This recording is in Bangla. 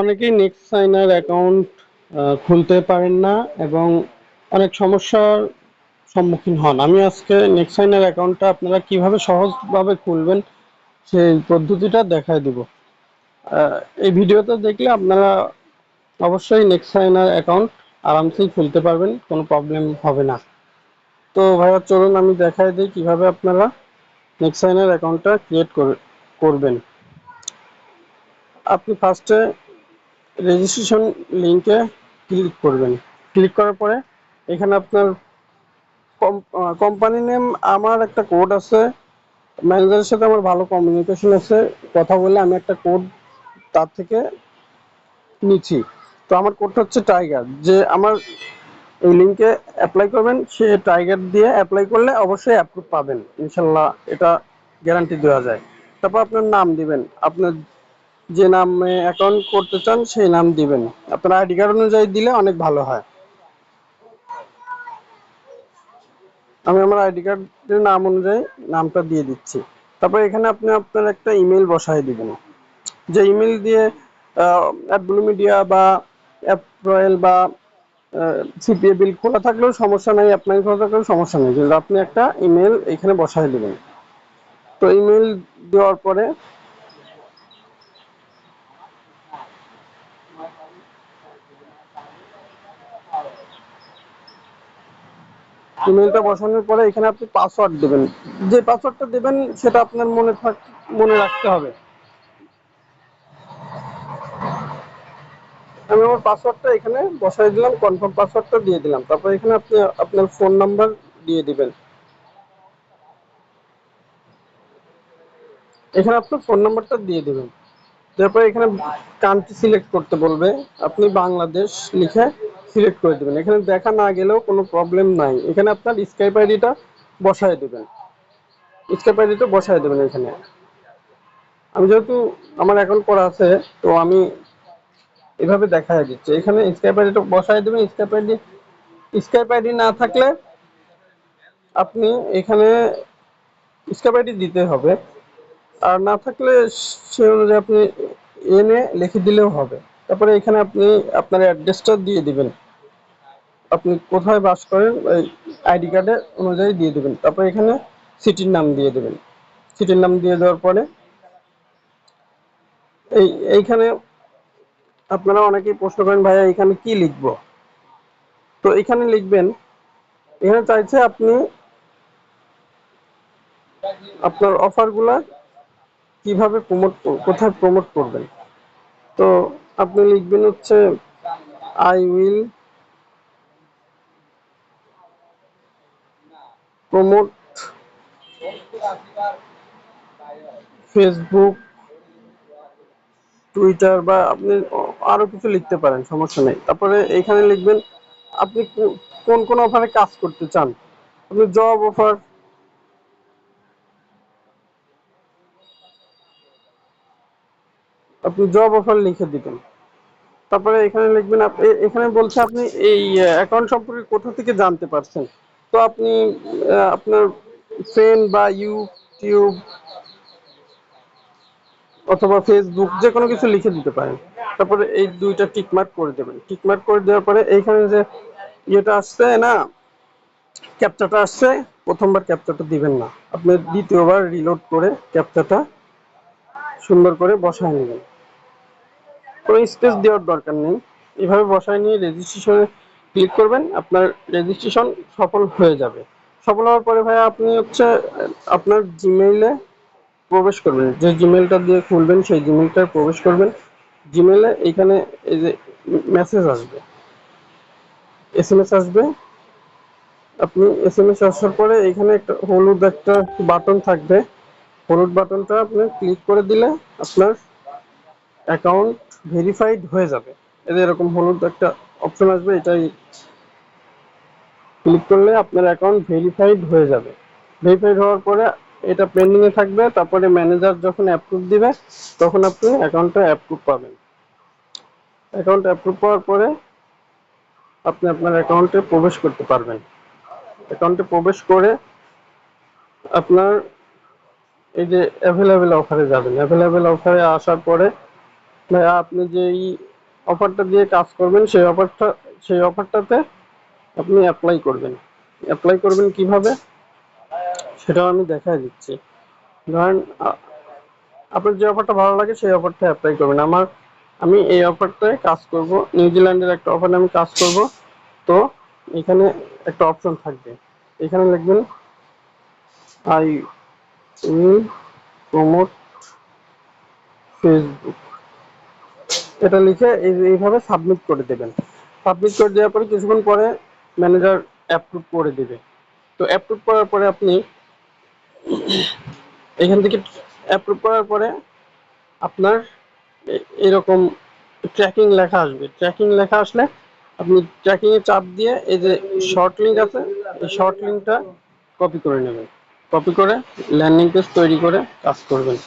অনেকেই নেক্সট সাইনার অ্যাকাউন্ট খুলতে পারেন না এবং অনেক সমস্যার সম্মুখীন হন। আমি আজকে নেক্সট সাইনার অ্যাকাউন্টটা আপনারা কিভাবে সহজভাবে খুলবেন সেই পদ্ধতিটা দেখায় দিব। আহ, এই ভিডিওটা দেখলে আপনারা অবশ্যই নেক্সট সাইনার অ্যাকাউন্ট আরামসেই খুলতে পারবেন, কোনো প্রবলেম হবে না। তো ভাইয়া চলুন আমি দেখাই দিই কিভাবে আপনারা নেক্সট সাইনার অ্যাকাউন্টটা ক্রিয়েট করবেন। আপনি ফার্স্টে রেজিস্ট্রেশন লিংকে ক্লিক করবেন। ক্লিক করার পরে এখানে আপনার কোম্পানি নেম, আমার একটা কোড আছে, ম্যানেজারের সাথে আমার ভালো কমিউনিকেশন আছে, কথা বলে আমি একটা কোড তার থেকে নিচ্ছি। তো আমার কোডটা হচ্ছে টাইগার। যে আমার এই লিংকে অ্যাপ্লাই করবেন সে টাইগার দিয়ে অ্যাপ্লাই করলে অবশ্যই অ্যাপ্রুভ পাবেন ইনশাল্লাহ, এটা গ্যারান্টি দেওয়া যায়। তারপর আপনার নাম দিবেন, আপনার যে নামে অ্যাকাউন্ট করতে চান সেই নাম দিবেন। আপনার আইডি কার্ড অনুযায়ী দিলে অনেক ভালো হয়। আমি আমার আইডি কার্ডের নাম অনুযায়ী নামটা দিয়ে দিচ্ছি। তারপর এখানে আপনি আপনার একটা ইমেল বসায় দিবেন, যে ইমেল দিয়ে অ্যাডব্লু মিডিয়া বা অ্যাপ রয়্যাল বা সিপিএ বিল খোলা থাকলেও সমস্যা নাই, আপনার খোলা থাকলেও সমস্যা নেই, কিন্তু আপনি একটা ইমেল এখানে বসায় দিবেন। তো ইমেল দেওয়ার পরে ইমেলটা বসানোর পরে এখানে আপনি পাসওয়ার্ড দেবেন। যে পাসওয়ার্ডটা দেবেন সেটা আপনার মনে রাখতে হবে। আমি আমার পাসওয়ার্ডটা এখানে বসাই দিলাম, কনফার্ম পাসওয়ার্ডটা দিয়ে দিলাম। তারপর এখানে আপনি আপনার ফোন নাম্বার দিয়ে দিবেন। এখানে আপনার ফোন নাম্বারটা দিয়ে দিবেন। তারপর এখানে কান্ট্রি সিলেক্ট করতে বলবে, আপনি বাংলাদেশ লিখে সিলেক্ট করে দেবেন। এখানে দেখা না গেলেও কোনো প্রবলেম নাই, এখানে আপনার স্কাইপ আইডিটা বসায় দেবেন। স্কাইপ আইডিটা বসায় দেবেন এখানে। আমি যেহেতু আমার অ্যাকাউন্ট করা আছে, তো আমি এভাবে দেখায় দিচ্ছি। এখানে স্কাইপ আইডিটা বসায় দেবেন। স্কাইপ আইডি না থাকলে আপনি এখানে স্কাইপ আইডি দিতে হবে, আর না থাকলে সে অনুযায়ী আপনি এনে লিখে দিলেও হবে। তারপরে এখানে আপনি আপনার অ্যাড্রেসটা দিয়ে দিবেন, আপনি কোথায় বাস করেন ওই আইডি কার্ডের অনুযায়ী দিয়ে দেবেন। তারপরে এখানে সিটির নাম দিয়ে দেবেন। সিটির নাম দিয়ে দেওয়ার পরে এইখানে আপনারা অনেকেই প্রশ্ন করেন ভাইয়া এখানে কি লিখবো। তো এখানে লিখবেন, এখানে চাইছে আপনি আপনার অফারগুলা কিভাবে কোথায় প্রমোট করবেন। তো আপনি লিখবেন হচ্ছে I will promote Facebook, Twitter, বা আপনি আরো কিছু লিখতে পারেন, সমস্যা নেই। তারপরে এইখানে লিখবেন আপনি কোন কোন অফারে কাজ করতে চান। আপনি জব অফার, লিখে দিবেন। তারপরে এখানে লিখবেন এখানে বলছে আপনি এই অ্যাকাউন্ট সম্পর্কে কোথা থেকে জানতে পারছেন। তো আপনি আপনার ফ্রেন্ড বা ইউটিউব অথবা ফেসবুক যে কোনো কিছু লিখে দিতে পারেন। তারপরে এই দুইটা টিকমার্ক করে দেবেন। টিকমার্ক করে দেওয়ার পরে এইখানে যে ইয়েটা আসছে না, ক্যাপচাটা আসছে, প্রথমবার ক্যাপচাটা দিবেন না, আপনি দ্বিতীয়বার রিলোড করে ক্যাপচাটা সুন্দর করে বসায় নেবেন। কোনো স্পেস দেওয়ার দরকার নেই, এভাবে বসায় নিয়ে রেজিস্ট্রেশনে ক্লিক করবেন, আপনার রেজিস্ট্রেশন সফল হয়ে যাবে। সফল হওয়ার পরে ভাইয়া আপনি হচ্ছে আপনার জিমেইলে প্রবেশ করবেন, যে জিমেলটা দিয়ে খুলবেন সেই জিমেলটা প্রবেশ করবেন। জিমেলে এইখানে এই যে মেসেজ আসবে, এসএমএস আসবে। আপনি এসএমএস আসার পরে এখানে একটা হলুদ একটা বাটন থাকবে, হলুদ বাটনটা আপনি ক্লিক করে দিলে আপনার অ্যাকাউন্ট ভেরিফাইড হয়ে যাবে। এই যে এরকম হলুদ একটা অপশন আসবে, এটাই ক্লিক করলে আপনার অ্যাকাউন্ট ভেরিফাইড হয়ে যাবে। ভেরিফাইড হওয়ার পরে এটা পেন্ডিং এ থাকবে, তারপরে ম্যানেজার যখন অ্যাপ্রুভ দিবে তখন আপনি অ্যাকাউন্টটা অ্যাপ্রুভ পাবেন। অ্যাকাউন্ট অ্যাপ্রুভ পাওয়ার পরে আপনি আপনার অ্যাকাউন্টে প্রবেশ করতে পারবেন। অ্যাকাউন্টে প্রবেশ করে আপনার এই যে অ্যাভেলেবেল অফারে যাবেন। অ্যাভেলেবেল অফারে আসার পরে ভাইয়া আপনি যেই অফারটা দিয়ে কাজ করবেন সেই অফারটাতে আপনি অ্যাপ্লাই করবেন কিভাবে সেটাও আমি দেখাই দিচ্ছি। ধরেন আপনার যে অফারটা ভালো লাগে সেই অফারটা অ্যাপ্লাই করবেন। আমি এই অফারটায় কাজ করব, নিউজিল্যান্ডের একটা অফারে আমি কাজ করব। তো এখানে একটা অপশন থাকবে, এখানে লিখবেন আই উইল প্রমোট ফেসবুক, এটা লিখে এইভাবে সাবমিট করে দেবেন। সাবমিট করে দেওয়ার পরে কিছুক্ষণ পরে ম্যানেজার অ্যাপ্রুভ করে দেবে। তো অ্যাপ্রুভ করার পরে আপনি এখান থেকে অ্যাপ্রুভ করার পরে আপনার এরকম ট্র্যাকিং লেখা আসবে। ট্র্যাকিং লেখা আসলে আপনি ট্র্যাকিং এ চাপ দিয়ে এই যে শর্ট লিঙ্ক আছে, এই শর্ট লিঙ্কটা কপি করে নেবেন। কপি করে ল্যান্ডিং পেজ তৈরি করে কাজ করবেন।